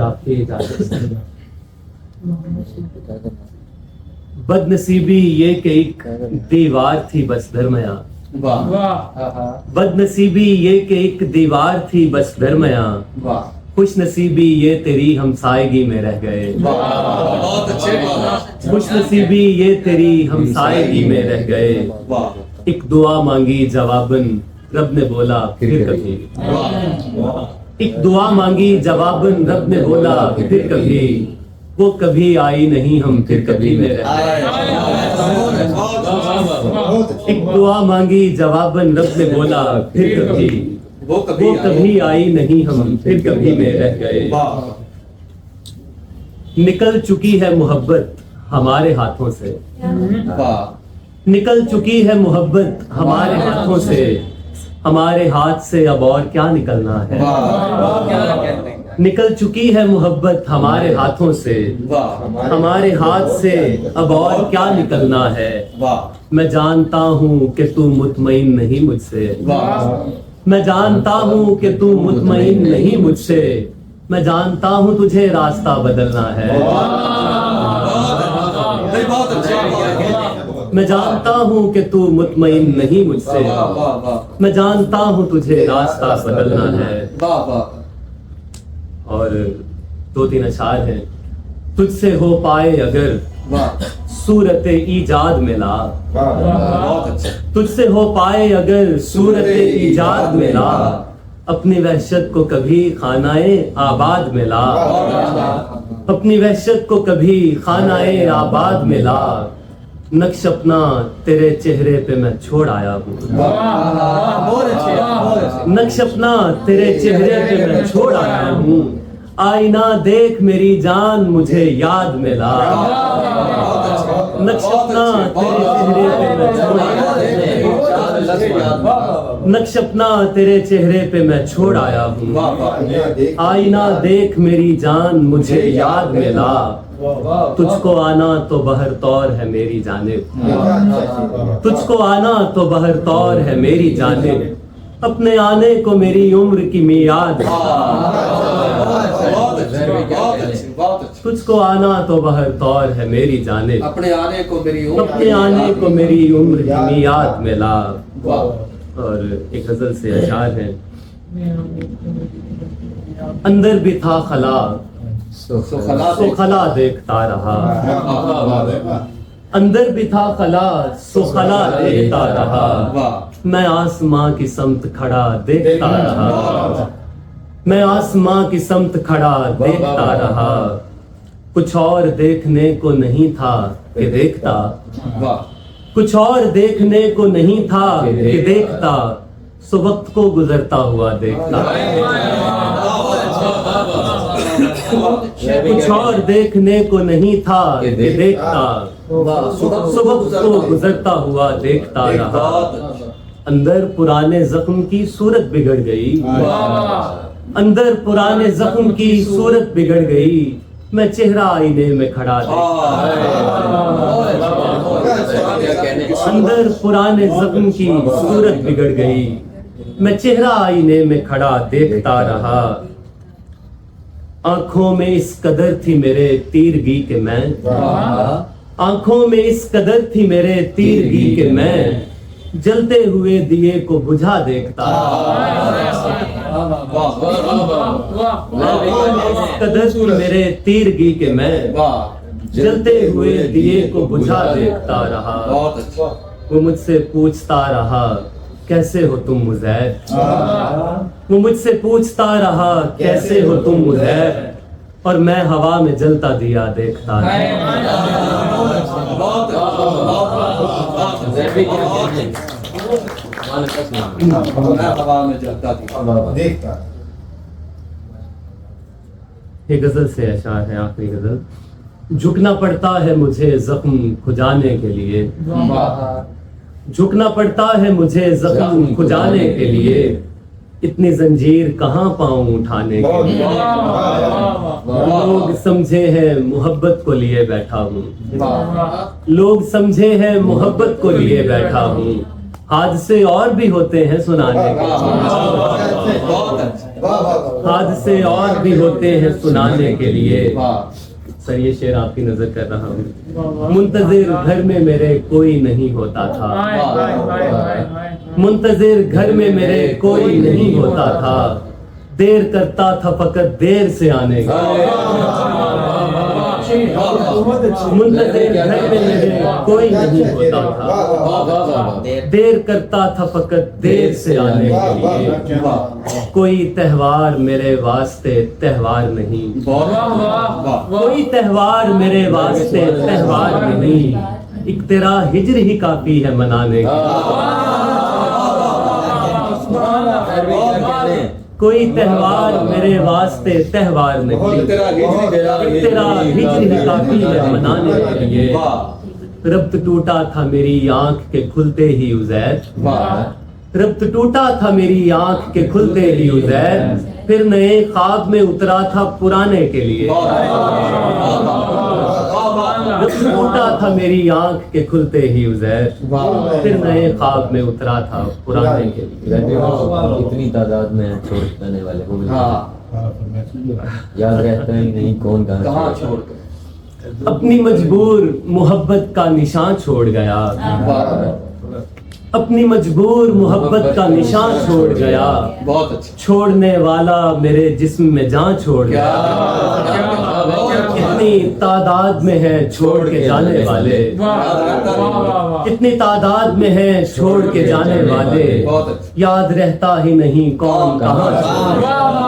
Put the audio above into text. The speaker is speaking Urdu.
آپ کی اجازت سے بد نصیبی یہ کہ ایک دیوار تھی بس درمیاں، بد نصیبی یہ کہ ایک دیوار تھی بس درمیاں، خوش نصیبی یہ تیری ہمسائیگی میں رہ گئے، خوش نصیبی یہ تیری ہمسائیگی میں رہ گئے، ایک دعا مانگی جواباً رب نے بولا پھر کبھی، ایک دعا مانگی جواباً رب نے بولا پھر کبھی، وہ کبھی آئی نہیں ہم پھر کبھی میں رہ گئے، ایک دعا مانگی جواباً رب نے بولا پھر کبھی، وہ کبھی آئی نہیں ہم پھر کبھی میں رہ گئے، نکل چکی ہے محبت ہمارے ہاتھوں سے، نکل چکی ہے محبت ہمارے ہاتھوں سے، ہمارے ہاتھ سے اب اور کیا نکلنا ہے، نکل چکی ہے محبت ہمارے ہاتھوں سے، ہمارے ہاتھ سے اب اور کیا نکلنا ہے، میں جانتا ہوں کہ تو مطمئن نہیں مجھ سے، میں جانتا ہوں کہ تو مطمئن نہیں مجھ سے، میں جانتا ہوں تجھے راستہ بدلنا ہے، میں جانتا ہوں کہ تو مطمئن نہیں مجھ سے، میں جانتا ہوں تجھے راستہ بدلنا ہے، اور دو تین اشعار ہیں، تجھ سے ہو پائے اگر صورت ایجاد ملا، تجھ سے ہو پائے اگر صورت ایجاد ملا، اپنی وحشت کو کبھی خانہ آباد ملا، اپنی وحشت کو کبھی خانہ آباد ملا، نقش اپنا تیرے چہرے پہ میں چھوڑ آیا ہوں، نقش اپنا تیرے چہرے پہ میں چھوڑ آیا ہوں، آئینہ دیکھ میری جان مجھے یاد ملا، نقش اپنا تیرے چہرے پہ میں چھوڑ آیا ہوں، نقش اپنا تیرے چہرے پہ میں چھوڑ آیا ہوں، آئینہ دیکھ میری جان مجھے یاد ملا، تجھ کو آنا تو بہر طور ہے میری جانب، تجھ کو آنا تو بہر طور ہے میری جانب، اپنے آنے کو میری عمر کی میعاد، تجھ کو آنا تو بہر طور ہے میری جانب، اپنے آنے کو میری عمر کی میعاد ملا، اور ایک غزل سے اشعار ہیں، اندر بھی تھا خلا سو خلا دیکھتا رہا، اندر بھی تھا خلا سو خلا دیکھتا رہا، میں آسماں کی سمت کھڑا دیکھتا رہا، میں آسماں کی سمت کھڑا دیکھتا رہا، کچھ اور دیکھنے کو نہیں تھا کہ دیکھتا، کچھ اور دیکھنے کو نہیں تھا کہ دیکھتا، سو وقت کو گزرتا ہوا دیکھتا، کچھ اور دیکھنے کو نہیں تھا کہ دیکھتا، سو وقت کو گزرتا ہوا دیکھتا رہا، اندر پرانے زخم کی صورت بگڑ گئی، اندر پرانے زخم کی صورت بگڑ گئی، میں چہرہ آئینے میں کھڑا دیکھتا، اندر پرانے زخم کی صورت بگڑ گئی، میں چہرہ آئینے میں کھڑا دیکھتا رہا، آنکھوں میں اس قدر تھی میرے تیرگی کہ میں، آنکھوں میں اس قدر تھی میرے تیرگی کہ میں جلتے ہوئے دیے کو بجھا دیکھتا، اس قدر تھی میرے تیرگی کہ میں جلتے ہوئے دیے کو بجھا دیکھتا رہا، وہ مجھ سے پوچھتا رہا کیسے ہو تم مزید، وہ مجھ سے پوچھتا رہا کیسے ہو تم مزید، اور میں ہوا میں جلتا دیا دیکھتا یہ غزل سے اشعار ہے، آخری غزل، جھکنا پڑتا ہے مجھے زخم کھجانے کے لیے، جھکنا پڑتا ہے مجھے زخم کھجانے کے لیے، اتنی زنجیر کہاں پاؤں اٹھانے کے لیے، لوگ سمجھے ہیں محبت کو لیے بیٹھا ہوں، لوگ سمجھے ہیں محبت کو لیے بیٹھا ہوں، حادثے اور بھی ہوتے ہیں سنانے کے، حادثے اور بھی ہوتے ہیں سنانے کے لیے. سر یہ شعر آپ کی نظر کر رہا ہوں. منتظر گھر میں میرے کوئی نہیں ہوتا تھا. منتظر گھر میں میرے کوئی نہیں ہوتا تھا. دیر کرتا تھا فقط دیر سے آنے کا. منتظر گھر میں میرے کوئی نہیں ہوتا تھا. دیر کرتا تھا فقط دیر سے آنے کے لیے. کوئی تہوار میرے واسطے تہوار نہیں. کوئی تہوار میرے واسطے تہوار نہیں. ایک تیرا ہجر ہی کافی ہے منانے کا. کوئی تہوار میرے واسطے تہوار نہیں. تیرا ہجر ہی کافی ہے منانے کے لیے. ربط ٹوٹا تھا میری آنکھ کے کھلتے ہی عزیر. ربط ٹوٹا تھا میری آنکھ کے کھلتے ہی عزیر. پھر نئے خواب میں اترا تھا پرانے کے لیے. ربط ٹوٹا تھا میری آنکھ کے کھلتے ہی عزیر. پھر نئے خواب میں اترا تھا پرانے کے لیے. اتنی تعداد میں چھوڑ جانے والے وہ یاد رہتا ہی نہیں کون کہاں چھوڑ کر. اپنی مجبور محبت کا نشان چھوڑ گیا. اپنی مجبور محبت کا نشان چھوڑ گیا. چھوڑنے والا میرے جسم میں جان چھوڑ گیا. کتنی تعداد میں ہے چھوڑ کے جانے والے. کتنی تعداد میں ہے چھوڑ کے جانے والے. یاد رہتا ہی نہیں کون کہاں چھوڑ گیا.